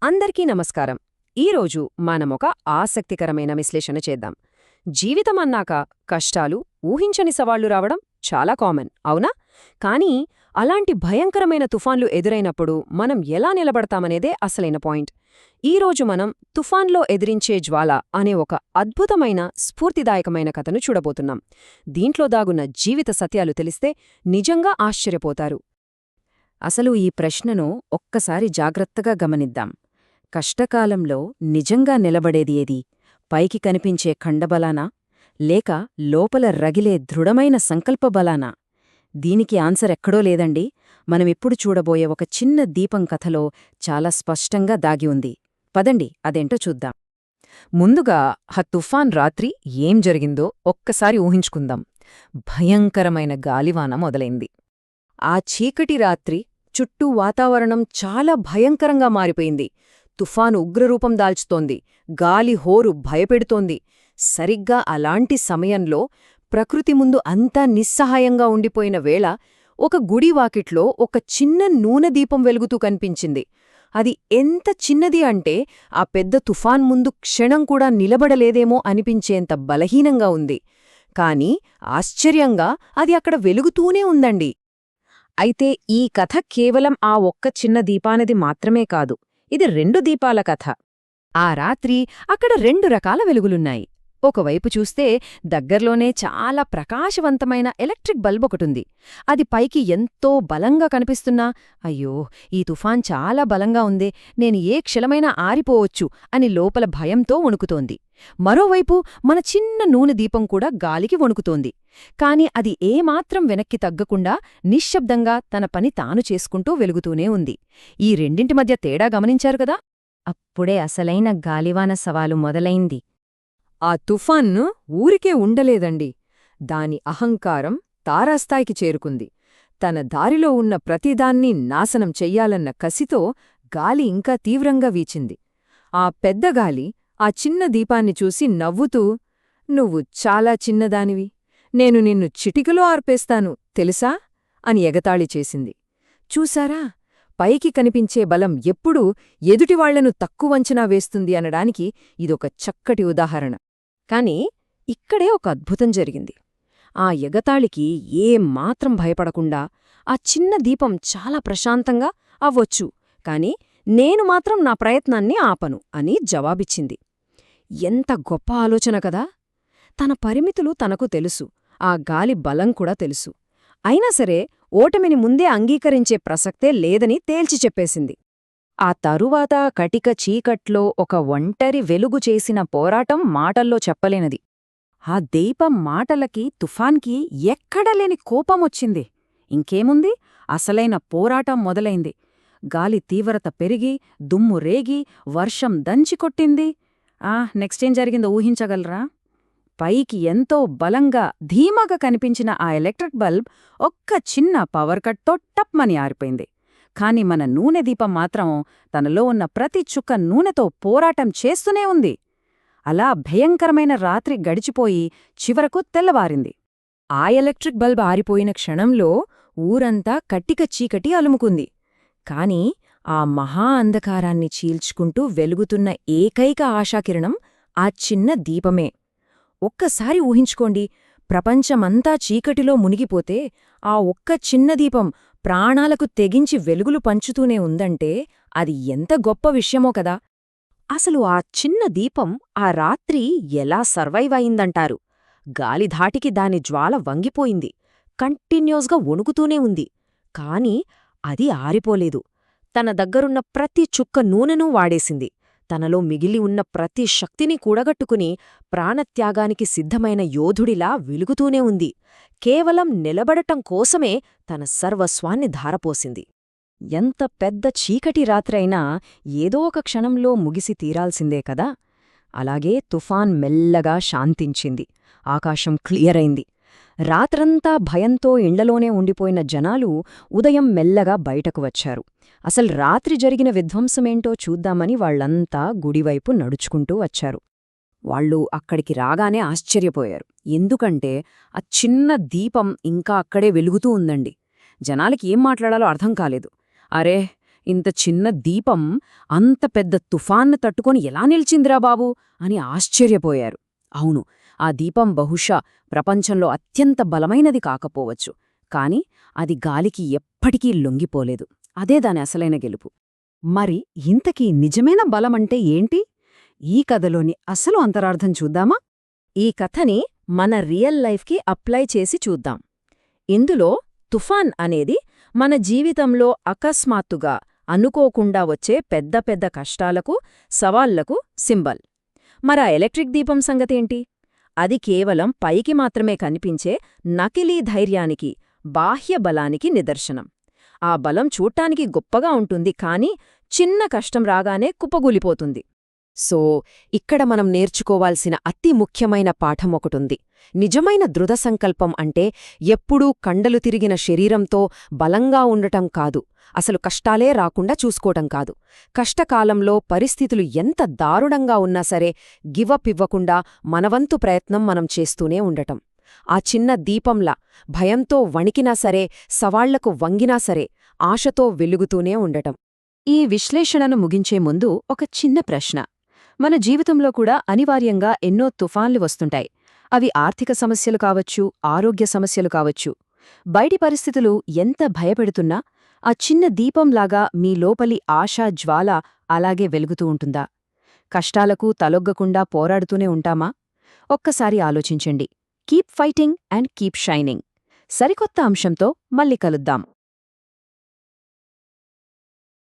అందరికీ నమస్కారం. ఈరోజు మనమొక ఆసక్తికరమైన విశ్లేషణ చేద్దాం. జీవితం అన్నాక కష్టాలు, ఊహించని సవాళ్లు రావడం చాలా కామన్, అవునా? కానీ అలాంటి భయంకరమైన తుఫాన్లు ఎదురైనప్పుడు మనం ఎలా నిలబడతామనేదే అసలైన పాయింట్. ఈరోజు మనం తుఫాన్లో ఎదిరించే జ్వాల అనే ఒక అద్భుతమైన, స్ఫూర్తిదాయకమైన కథను చూడబోతున్నాం. దీంట్లో దాగున్న జీవిత సత్యాలు తెలిస్తే నిజంగా ఆశ్చర్యపోతారు. అసలు ఈ ప్రశ్నను ఒక్కసారి జాగ్రత్తగా గమనిద్దాం. కష్టకాలంలో నిజంగా నిలబడేది ఏది? పైకి కనిపించే ఖండబలానా? లేక లోపల రగిలే దృఢమైన సంకల్పబలానా? దీనికి ఆన్సర్ ఎక్కడో లేదండి. మనమిప్పుడు చూడబోయే ఒక చిన్న దీపం కథలో చాలా స్పష్టంగా దాగి ఉంది. పదండి, అదేంటో చూద్దాం. ముందుగా తుఫాన్ రాత్రి ఏం జరిగిందో ఒక్కసారి ఊహించుకుందాం. భయంకరమైన గాలివాన మొదలైంది. ఆ చీకటి రాత్రి చుట్టూ వాతావరణం చాలా భయంకరంగా మారిపోయింది. తుఫాను ఉగ్రరూపం దాల్చుతోంది. గాలి హోరు భయపెడుతోంది. సరిగ్గా అలాంటి సమయంలో ప్రకృతి ముందు అంతా నిస్సహాయంగా ఉండిపోయిన వేళ ఒక గుడివాకిట్లో ఒక చిన్న నూనె దీపం వెలుగుతూ కనిపించింది. అది ఎంత చిన్నది అంటే ఆ పెద్ద తుఫాన్ ముందు క్షణం కూడా నిలబడలేదేమో అనిపించేంత బలహీనంగా ఉంది. కాని ఆశ్చర్యంగా అది అక్కడ వెలుగుతూనే ఉందండి. అయితే ఈ కథ కేవలం ఆ ఒక్క చిన్న దీపానిది మాత్రమే కాదు. ఇది 2 దీపాల కథ. ఆ రాత్రి అక్కడ 2 రకాల వెలుగులున్నాయి. ఒకవైపు చూస్తే దగ్గర్లోనే చాలా ప్రకాశవంతమైన ఎలక్ట్రిక్ బల్బొకటుంది. అది పైకి ఎంతో బలంగా కనిపిస్తున్నా, అయ్యో, ఈ తుఫాన్ చాలా బలంగా ఉందే, నేను ఏ క్షణమైనా ఆరిపోవచ్చు అని లోపల భయంతో వణుకుతోంది. మరోవైపు మన చిన్న నూనె దీపం కూడా గాలికి వణుకుతోంది. కాని అది ఏమాత్రం వెనక్కి తగ్గకుండా నిశ్శబ్దంగా తన పని తాను చేసుకుంటూ వెలుగుతూనే ఉంది. ఈ రెండింటి మధ్య తేడా గమనించారు కదా? అప్పుడే అసలైన గాలివాన సవాలు మొదలైంది. ఆ తుఫాన్ను ఊరికే ఉండలేదండి. దాని అహంకారం తారాస్థాయికి చేరుకుంది. తన దారిలో ఉన్న ప్రతిదాన్ని నాశనం చెయ్యాలన్న కసితో గాలి ఇంకా తీవ్రంగా వీచింది. ఆ పెద్ద గాలి ఆ చిన్న దీపాన్ని చూసి నవ్వుతూ, "నువ్వు చాలా చిన్నదానివి, నేను నిన్ను చిటికలో ఆర్పేస్తాను, తెలుసా?" అని ఎగతాళి చేసింది. చూశారా? పైకి కనిపించే బలం ఎప్పుడూ ఎదుటివాళ్లను తక్కువంచనా వేస్తుంది అనడానికి ఇదొక చక్కటి ఉదాహరణ. కాని ఇక్కడే ఒక అద్భుతం జరిగింది. ఆ ఎగతాళికి ఏమాత్రం భయపడకుండా ఆ చిన్న దీపం చాలా ప్రశాంతంగా, అవ్వొచ్చు, కాని నేను మాత్రం నా ప్రయత్నాన్ని ఆపను అని జవాబిచ్చింది. ఎంత గొప్ప ఆలోచన కదా! తన పరిమితులు తనకు తెలుసు, ఆ గాలి బలం కూడా తెలుసు. అయినా సరే ఓటమిని ముందే అంగీకరించే ప్రసక్తే లేదని తేల్చి చెప్పేసింది. ఆ తరువాత కటిక చీకట్లో ఒక ఒంటరి వెలుగు చేసిన పోరాటం మాటల్లో చెప్పలేనిది. ఆ దీపం మాటలకి తుఫాన్కి ఎక్కడలేని కోపమొచ్చింది. ఇంకేముంది, అసలైన పోరాటం మొదలైంది. గాలి తీవ్రత పెరిగి, దుమ్ము రేగి, వర్షం దంచికొట్టింది. నెక్స్టేం జరిగిందో ఊహించగలరా? పైకి ఎంతో బలంగా, ధీమాగా కనిపించిన ఆ ఎలక్ట్రిక్ బల్బ్ ఒక్క చిన్న పవర్ కట్తో టప్మని ఆరిపోయింది. కాని మన నూనె దీపం మాత్రం తనలో ఉన్న ప్రతి చుక్క నూనెతో పోరాటం చేస్తూనే ఉంది. అలా భయంకరమైన రాత్రి గడిచిపోయి చివరకు తెల్లవారింది. ఆ ఎలక్ట్రిక్ బల్బ్ ఆరిపోయిన క్షణంలో ఊరంతా కట్టిక చీకటి అలుముకుంది. కాని ఆ మహా అంధకారాన్ని చీల్చుకుంటూ వెలుగుతున్న ఏకైక ఆశాకిరణం ఆ చిన్న దీపమే. ఒక్కసారి ఊహించుకోండి, ప్రపంచమంతా చీకటిలో మునిగిపోతే ఆ ఒక్క చిన్న దీపం ప్రాణాలకు తెగించి వెలుగులు పంచుతూనే ఉందంటే అది ఎంత గొప్ప విషయమో కదా! అసలు ఆ చిన్న దీపం ఆ రాత్రి ఎలా సర్వైవ్ అయిందంటారు? గాలిధాటికి దాని జ్వాల వంగిపోయింది. కంటిన్యూస్గా వణుకుతూనే ఉంది. కాని అది ఆరిపోలేదు. తన దగ్గరున్న ప్రతి చుక్క నూనెనూ వాడేసింది. తనలో మిగిలి ఉన్న ప్రతి శక్తిని కూడగట్టుకుని ప్రాణత్యాగానికి సిద్ధమైన యోధుడిలా వెలుగుతూనే ఉంది. కేవలం నిలబడటం కోసమే తన సర్వస్వాన్ని ధారపోసింది. ఎంత పెద్ద చీకటి రాత్రైనా ఏదో ఒక క్షణంలో ముగిసి తీరాల్సిందే కదా! అలాగే తుఫాన్ మెల్లగా శాంతించింది. ఆకాశం క్లియరైంది. రాత్రంతా భయంతో ఇళ్లలోనే ఉండిపోయిన జనాలు ఉదయం మెల్లగా బయటకు వచ్చారు. అసలు రాత్రి జరిగిన విధ్వంసమేంటో చూద్దామని వాళ్లంతా గుడివైపు నడుచుకుంటూ వచ్చారు. వాళ్ళు అక్కడికి రాగానే ఆశ్చర్యపోయారు. ఎందుకంటే ఆ చిన్న దీపం ఇంకా అక్కడే వెలుగుతూ ఉందండి. జనాలకి ఏం మాట్లాడాలో అర్థం కాలేదు. అరే, ఇంత చిన్న దీపం అంత పెద్ద తుఫాన్ను తట్టుకొని ఎలా నిలిచిందిరా బాబూ అని ఆశ్చర్యపోయారు. అవును, ఆ దీపం బహుశా ప్రపంచంలో అత్యంత బలమైనది కాకపోవచ్చు, కాని అది గాలికి ఎప్పటికీ లొంగిపోలేదు. అదే దాని అసలైన గెలుపు. మరి ఇంతకీ నిజమైన బలమంటే ఏంటి? ఈ కథలోని అసలు అంతరార్థం చూద్దామా? ఈ కథని మన రియల్ లైఫ్కి అప్లై చేసి చూద్దాం. ఇందులో తుఫాన్ అనేది మన జీవితంలో అకస్మాత్తుగా అనుకోకుండా వచ్చే పెద్ద పెద్ద కష్టాలకు, సవాళ్లకు సింబల్. మరా ఎలక్ట్రిక్ దీపం సంగతేంటి? అది కేవలం పైకి మాత్రమే కనిపించే నకిలీ ధైర్యానికి, బాహ్య బలానికి నిదర్శనం. ఆ బలం చూడ్డానికి గొప్పగా ఉంటుంది, కానీ చిన్న కష్టం రాగానే కుప్పగూలిపోతుంది. సో ఇక్కడ మనం నేర్చుకోవాల్సిన అతి ముఖ్యమైన పాఠం ఒకటుంది. నిజమైన దృఢ సంకల్పం అంటే ఎప్పుడూ కండలు తిరిగిన శరీరంతో బలంగా ఉండటం కాదు, అసలు కష్టాలే రాకుండా చూసుకోవటం కాదు. కష్టకాలంలో పరిస్థితులు ఎంత దారుణంగా ఉన్నా సరే గివప్ ఇవ్వకుండా మనవంతు ప్రయత్నం మనం చేస్తూనే ఉండటం. ఆ చిన్న దీపంలా భయంతో వణికినా సరే, సవాళ్లకు వంగినా సరే ఆశతో వెలుగుతూనే ఉండటం. ఈ విశ్లేషణను ముగించే ముందు ఒక చిన్న ప్రశ్న. మన జీవితంలో కూడా అనివార్యంగా ఎన్నో తుఫాన్లు వస్తుంటాయి. అవి ఆర్థిక సమస్యలు కావచ్చు, ఆరోగ్య సమస్యలు కావచ్చు. బయటి పరిస్థితులు ఎంత భయపెడుతున్నా ఆ చిన్న దీపంలాగా మీ లోపలి ఆశా జ్వాల అలాగే వెలుగుతూ ఉంటుందా? కష్టాలకు తలొగ్గకుండా పోరాడుతూనే ఉంటామా? ఒక్కసారి ఆలోచించండి. Keep fighting and keep shining. సరికొత్త అంశంతో మళ్ళీ కలుద్దాం.